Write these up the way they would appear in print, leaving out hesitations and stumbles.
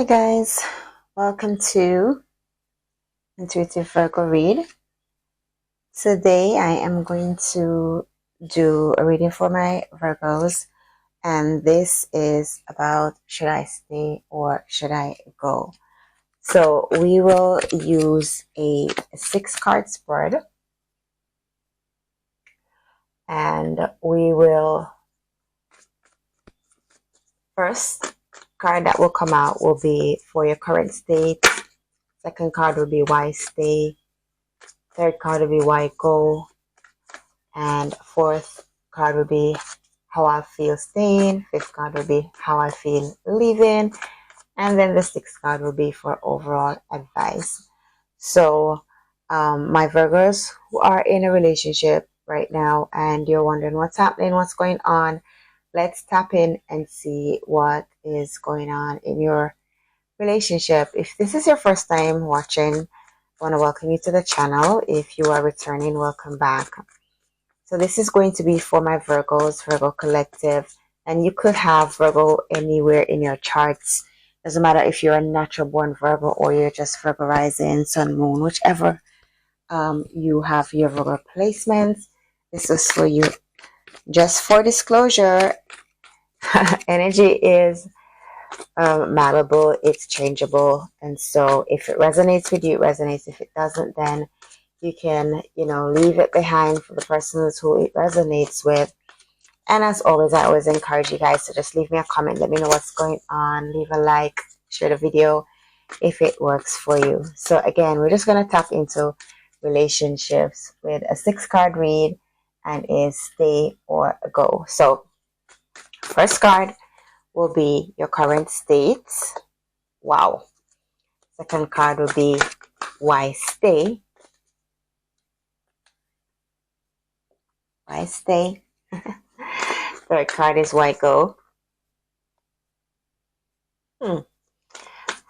Hi guys, welcome to Intuitive Virgo Read. Today I am going to do a reading for my Virgos, and this is about should I stay or should I go? So we will use a 6-card spread, and we will first card that will come out will be for your current state. Second card will be why stay. Third card will be why go. And fourth card will be how I feel staying. Fifth card will be how I feel leaving. And then the sixth card will be for overall advice. So my Virgos who are in a relationship right now and you're wondering what's happening, what's going on, let's tap in and see what is going on in your relationship. If this is your first time watching, I want to welcome you to the channel. If you are returning, welcome back. So this is going to be for my Virgos, Virgo Collective, and you could have Virgo anywhere in your charts. Doesn't matter if you're a natural born Virgo or you're just Virgo rising, sun, moon, whichever you have your Virgo placements. This is for you. Just for disclosure, energy is malleable, it's changeable, and so if it resonates with you, it resonates. If it doesn't, then you can, leave it behind for the persons who it resonates with. And as always, I always encourage you guys to just leave me a comment, let me know what's going on, leave a like, share the video if it works for you. So again, we're just going to tap into relationships with a 6-card read and is stay or go. So first card will be your current state. Wow. Second card will be why stay. Why stay? Third card is why go.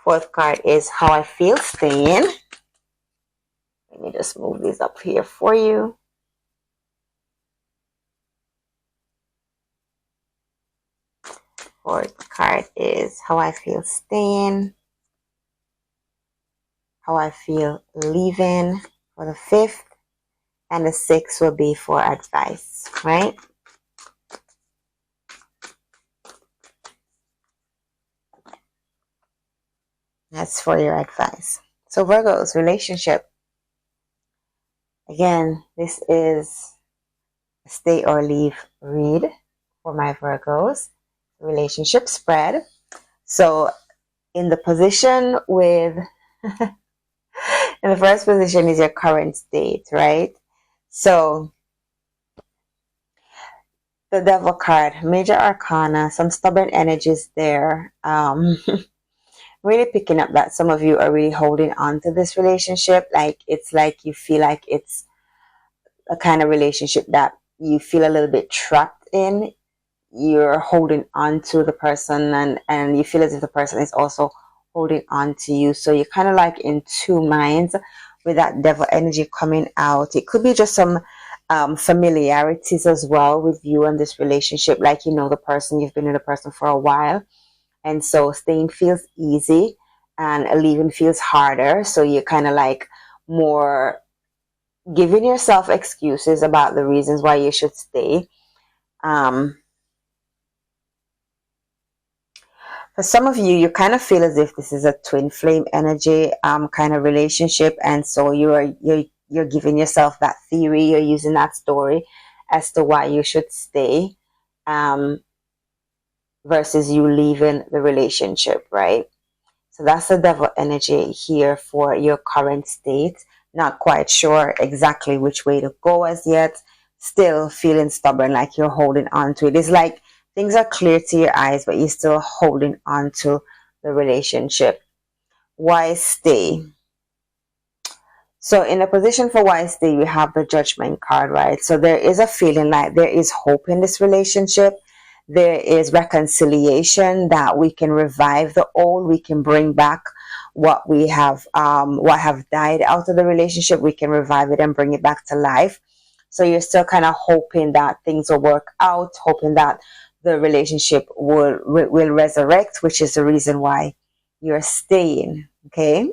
Fourth card is how I feel staying. Let me just move these up here for you. Fourth card is how I feel staying. How I feel leaving for the fifth. And the sixth will be for advice, right? That's for your advice. So Virgos, relationship. Again, this is a stay or leave read for my Virgos. Relationship spread. So in the position with, in the first position is your current state, right? So the Devil card, major arcana, some stubborn energies there. Really picking up that some of you are really holding on to this relationship. Like it's like you feel like it's a kind of relationship that you feel a little bit trapped in. You're holding on to the person and you feel as if the person is also holding on to you. So you're kind of like in two minds with that devil energy coming out. It could be just some familiarities as well with you and this relationship. Like, the person, you've been with the person for a while. And so staying feels easy and leaving feels harder. So you're kind of like more giving yourself excuses about the reasons why you should stay. For some of you, you kind of feel as if this is a twin flame energy kind of relationship, and so you're giving yourself that theory, you're using that story as to why you should stay versus you leaving the relationship, right? So that's the devil energy here for your current state. Not quite sure exactly which way to go as yet. Still feeling stubborn, like you're holding on to it. It's like things are clear to your eyes, but you're still holding on to the relationship. Why stay? So in the position for why stay, you have the Judgment card, right? So there is a feeling like there is hope in this relationship. There is reconciliation, that we can revive the old, we can bring back what we have, what have died out of the relationship. We can revive it and bring it back to life. So you're still kind of hoping that things will work out, hoping that the relationship will resurrect, which is the reason why you're staying. Okay.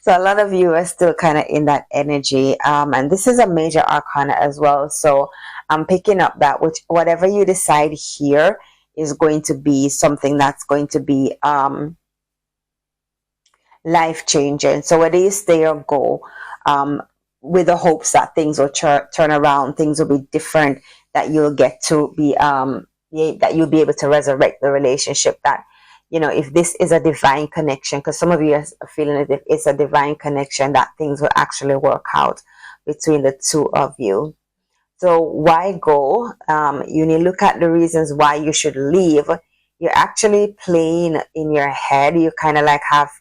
So a lot of you are still kind of in that energy, and this is a major arcana as well. So I'm picking up that which whatever you decide here is going to be something that's going to be life changing. So whether you stay or go, with the hopes that things will turn around, things will be different, that you'll get to be that you'll be able to resurrect the relationship. That, you know, if this is a divine connection, because some of you are feeling as if it's a divine connection, that things will actually work out between the two of you. So why go? You need to look at the reasons why you should leave. You're actually playing in your head. You kind of like have,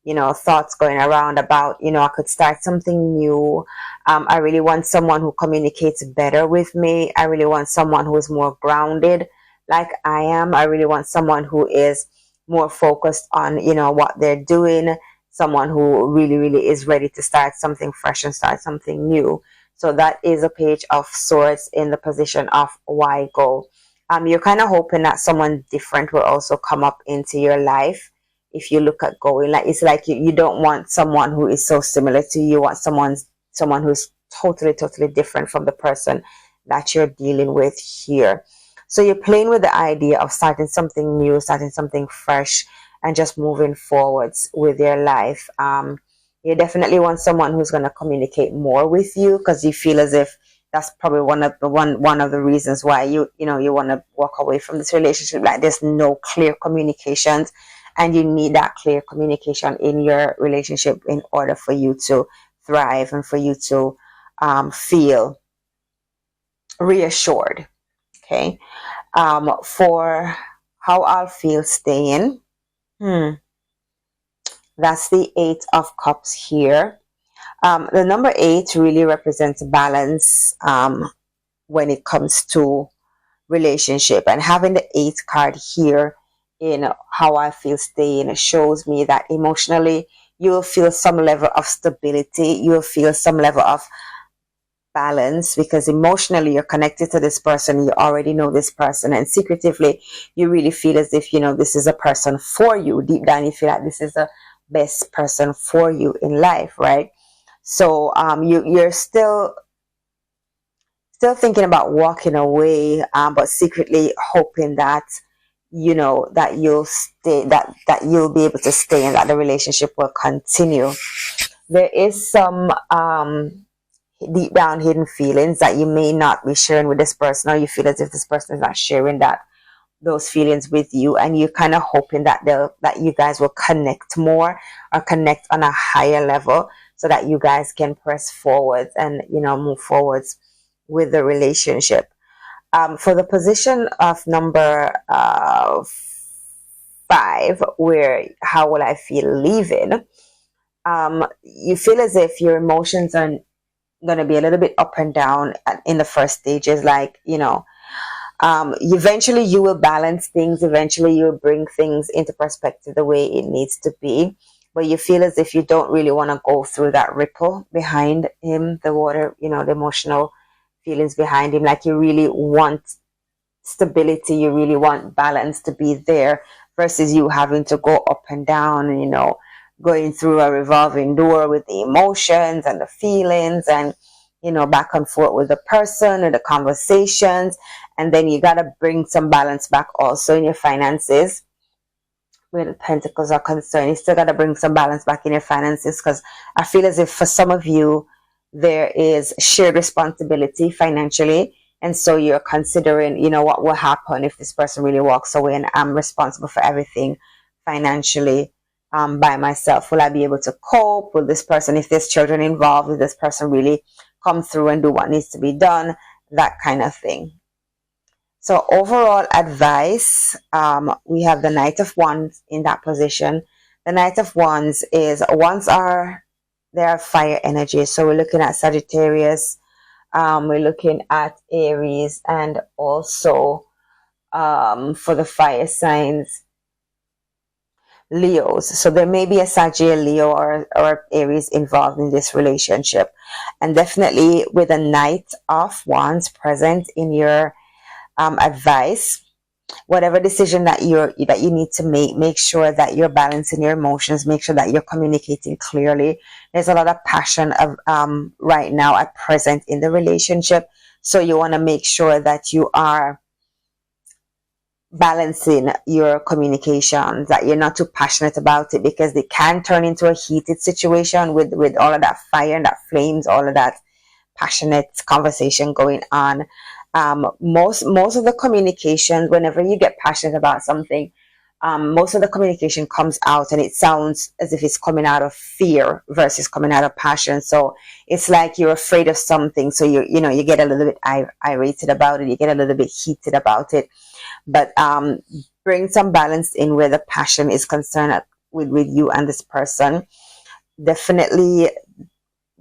you know, thoughts going around about, you know, I could start something new. I really want someone who communicates better with me. I really want someone who is more grounded like I am. I really want someone who is more focused on, you know, what they're doing. Someone who really, really is ready to start something fresh and start something new. So that is a page of swords in the position of why go. You're kind of hoping that someone different will also come up into your life. If you look at going, like, it's like you don't want someone who is so similar to you. You want someone who's totally different from the person that you're dealing with here. So you're playing with the idea of starting something new, starting something fresh, and just moving forwards with your life. You definitely want someone who's going to communicate more with you, because you feel as if that's probably one of the reasons why you want to walk away from this relationship. Like, there's no clear communications, and you need that clear communication in your relationship in order for you to thrive and for you to feel reassured. Okay. For how I'll feel staying, that's the 8 of Cups here. The number 8 really represents balance when it comes to relationship, and having the 8 card here in how I feel staying shows me that emotionally you will feel some level of stability, you will feel some level of balance, because emotionally you're connected to this person, you already know this person, and secretively you really feel as if, you know, this is a person for you. Deep down you feel like this is the best person for you in life, right? So you're still thinking about walking away, but secretly hoping that, you know, that you'll stay, that you'll be able to stay, and that the relationship will continue. There is some deep down hidden feelings that you may not be sharing with this person, or you feel as if this person is not sharing those feelings with you, and you're kind of hoping that you guys will connect more, or connect on a higher level, so that you guys can press forward and, you know, move forwards with the relationship. For the position of number 5, where how will I feel leaving, you feel as if your emotions are going to be a little bit up and down in the first stages. Like, you know, eventually you will balance things, eventually you'll bring things into perspective the way it needs to be, but you feel as if you don't really want to go through that ripple behind him, the water, you know, the emotional feelings behind him. Like, you really want stability, you really want balance to be there, versus you having to go up and down, and, you know, going through a revolving door with the emotions and the feelings, and, you know, back and forth with the person and the conversations. And then you got to bring some balance back also in your finances. Where the pentacles are concerned, you still got to bring some balance back in your finances, because I feel as if for some of you there is shared responsibility financially, and so you're considering, you know, what will happen if this person really walks away, and I'm responsible for everything financially by myself. Will I be able to cope? Will this person, if there's children involved, will this person really come through and do what needs to be done? That kind of thing. So overall advice, we have the Knight of Wands in that position. The Knight of Wands is, they are fire energy. So we're looking at Sagittarius, we're looking at Aries, and also for the fire signs, Leos. So there may be a Sagittarius, Leo, or Aries involved in this relationship. And definitely with a Knight of Wands present in your advice, whatever decision that you need to make sure that you're balancing your emotions, make sure that you're communicating clearly. There's a lot of passion of right now at present in the relationship, so you want to make sure that you are balancing your communication, that you're not too passionate about it, because it can turn into a heated situation with all of that fire and that flames, all of that passionate conversation going on. Most of the communication, whenever you get passionate about something, most of the communication comes out and it sounds as if it's coming out of fear versus coming out of passion. So it's like you're afraid of something, so you get a little bit irated about it, you get a little bit heated about it. But bring some balance in where the passion is concerned with you and this person. Definitely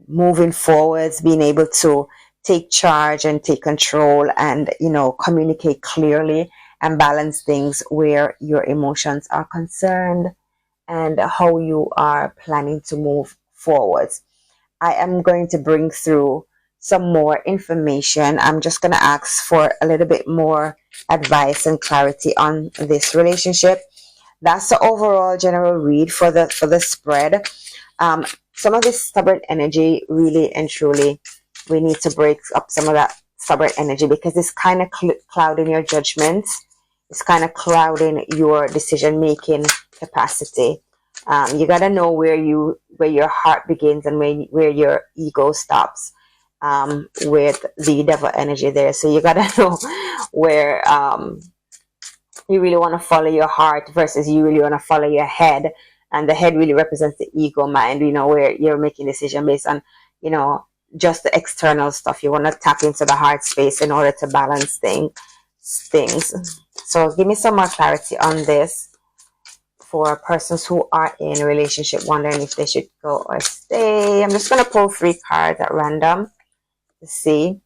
moving forwards, being able to take charge and take control and communicate clearly and balance things where your emotions are concerned and how you are planning to move forwards. I am going to bring through some more information. I'm just going to ask for a little bit more advice and clarity on this relationship. That's the overall general read for the spread. Some of this stubborn energy, really and truly, we need to break up some of that stubborn energy, because it's kind of clouding your judgment. It's kind of clouding your decision making capacity. You gotta know where your heart begins and where your ego stops. With the devil energy there, so you gotta know where you really want to follow your heart versus you really want to follow your head. And the head really represents the ego mind, where you're making decision based on just the external stuff. You want to tap into the heart space in order to balance things. So give me some more clarity on this for persons who are in a relationship wondering if they should go or stay. I'm just going to pull 3 cards at random to see.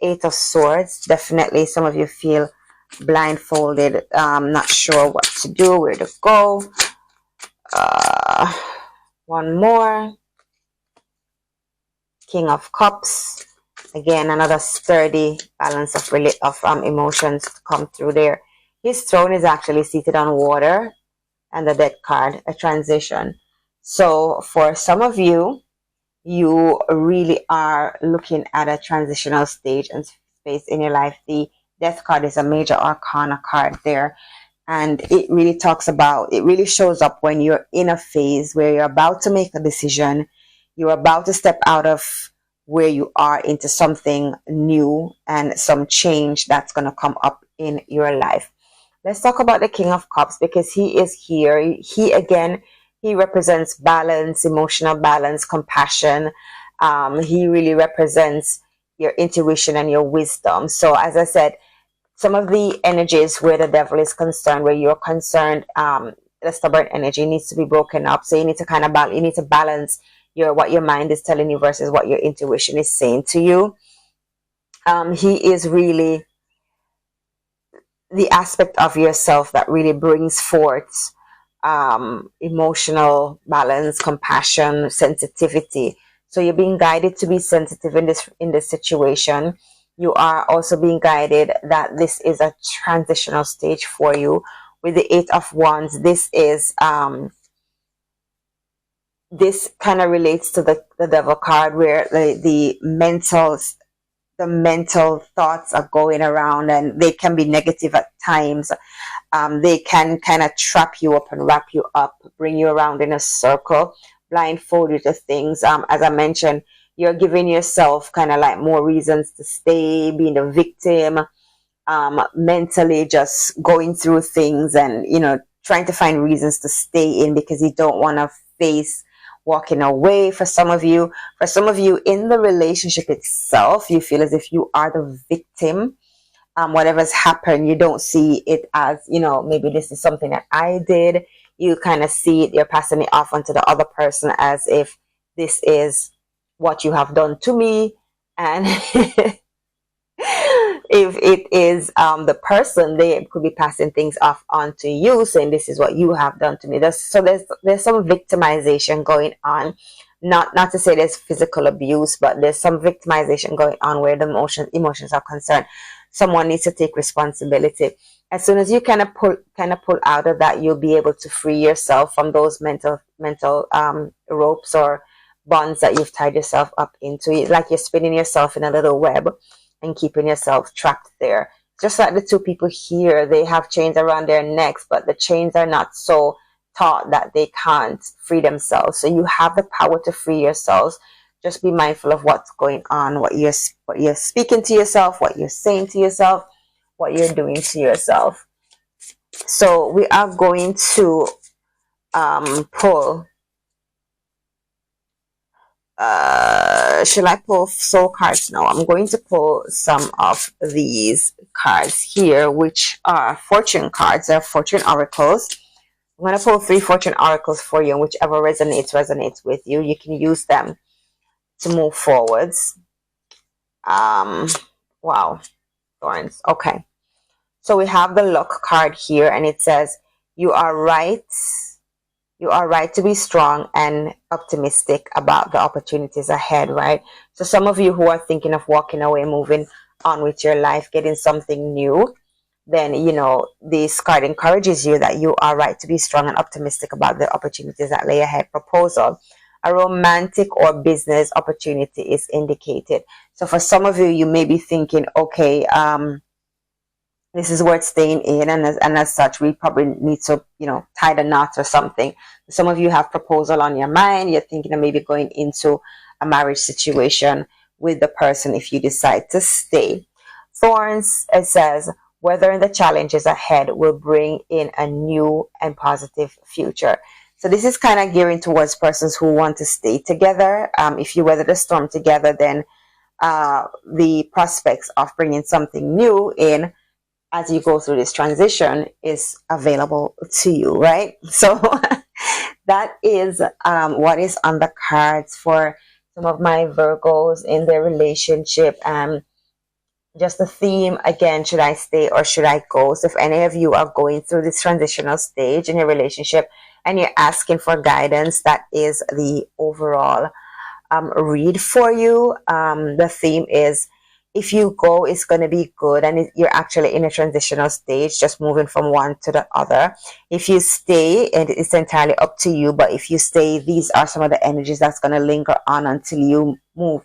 8 of Swords. Definitely some of you feel blindfolded, not sure what to do, where to go. One more. King of Cups. Again, another sturdy balance of emotions come through there. His throne is actually seated on water, and the Death card, a transition. So for some of you, you really are looking at a transitional stage and space in your life. The Death card is a major arcana card there. And it really shows up when you're in a phase where you're about to make a decision. You're about to step out of where you are into something new and some change that's going to come up in your life. Let's talk about the King of Cups, because he is here. He represents balance, emotional balance, compassion. He really represents your intuition and your wisdom. So as I said, some of the energies where the devil is concerned, where you're concerned, the stubborn energy needs to be broken up. So you need to balance what your mind is telling you versus what your intuition is saying to you. He is really the aspect of yourself that really brings forth emotional balance, compassion, sensitivity. So you're being guided to be sensitive in this situation. You are also being guided that this is a transitional stage for you. With the 8 of Wands, this is this kind of relates to the Devil card, where the mental thoughts are going around, and they can be negative at times. They can kind of trap you up and wrap you up, bring you around in a circle, blindfold you to things. As I mentioned, you're giving yourself kind of like more reasons to stay, being a victim, mentally just going through things and, trying to find reasons to stay in because you don't want to face walking away. For some of you in the relationship itself, you feel as if you are the victim. Whatever's happened, you don't see it as, maybe this is something that I did. You kind of see it, you're passing it off onto the other person as if this is what you have done to me. And if it is the person, they could be passing things off onto you, saying this is what you have done to me. There's some victimization going on. Not to say there's physical abuse, but there's some victimization going on where the emotions are concerned. Someone needs to take responsibility. As soon as you kind of pull out of that, you'll be able to free yourself from those mental ropes or bonds that you've tied yourself up into. It's like you're spinning yourself in a little web and keeping yourself trapped there. Just like the two people here, they have chains around their necks, but the chains are not so taut that they can't free themselves. So you have the power to free yourselves. Just be mindful of what's going on, what you're speaking to yourself, what you're saying to yourself, what you're doing to yourself. So we are going to pull. Should I pull soul cards now? I'm going to pull some of these cards here, which are fortune cards. They're fortune oracles. I'm going to pull 3 fortune oracles for you, and whichever resonates with you. You can use them to move forwards. Wow, thorns. Okay. So we have the luck card here, and it says, you are right. You are right to be strong and optimistic about the opportunities ahead, right? So some of you who are thinking of walking away, moving on with your life, getting something new, then, you know, this card encourages you that you are right to be strong and optimistic about the opportunities that lay ahead. Proposal. A romantic or business opportunity is indicated. So for some of you, you may be thinking, okay, this is worth staying in, and as such, we probably need to, you know, tie the knots or something. Some of you have proposal on your mind. You're thinking of maybe going into a marriage situation with the person if you decide to stay. Thorns, it says, weathering the challenges ahead will bring in a new and positive future. So this is kind of gearing towards persons who want to stay together. If you weather the storm together, then the prospects of bringing something new in as you go through this transition is available to you, right? So that is what is on the cards for some of my Virgos in their relationship. Just the theme again, should I stay or should I go? So if any of you are going through this transitional stage in your relationship and you're asking for guidance, that is the overall read for you. The theme is, if you go, it's going to be good, and you're actually in a transitional stage, just moving from one to the other. If you stay, it's entirely up to you, but if you stay, these are some of the energies that's going to linger on until you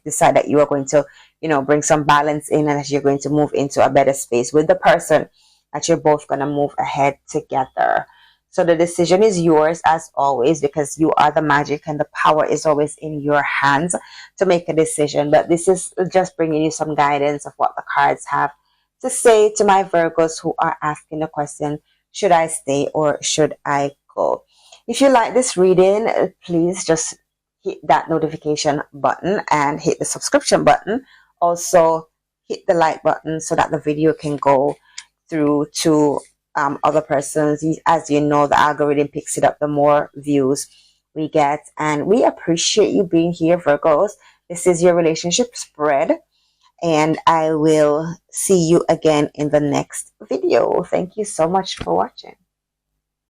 decide that you are going to, you know, bring some balance in, and that you're going to move into a better space with the person, that you're both going to move ahead together. So the decision is yours as always, because you are the magic and the power is always in your hands to make a decision. But this is just bringing you some guidance of what the cards have to say to my Virgos who are asking the question, should I stay or should I go? If you like this reading, please just hit that notification button and hit the subscription button. Also hit the like button so that the video can go through to other persons. As you know, the algorithm picks it up the more views we get, and we appreciate you being here, Virgos. This is your relationship spread, and I will see you again in the next video. Thank you so much for watching.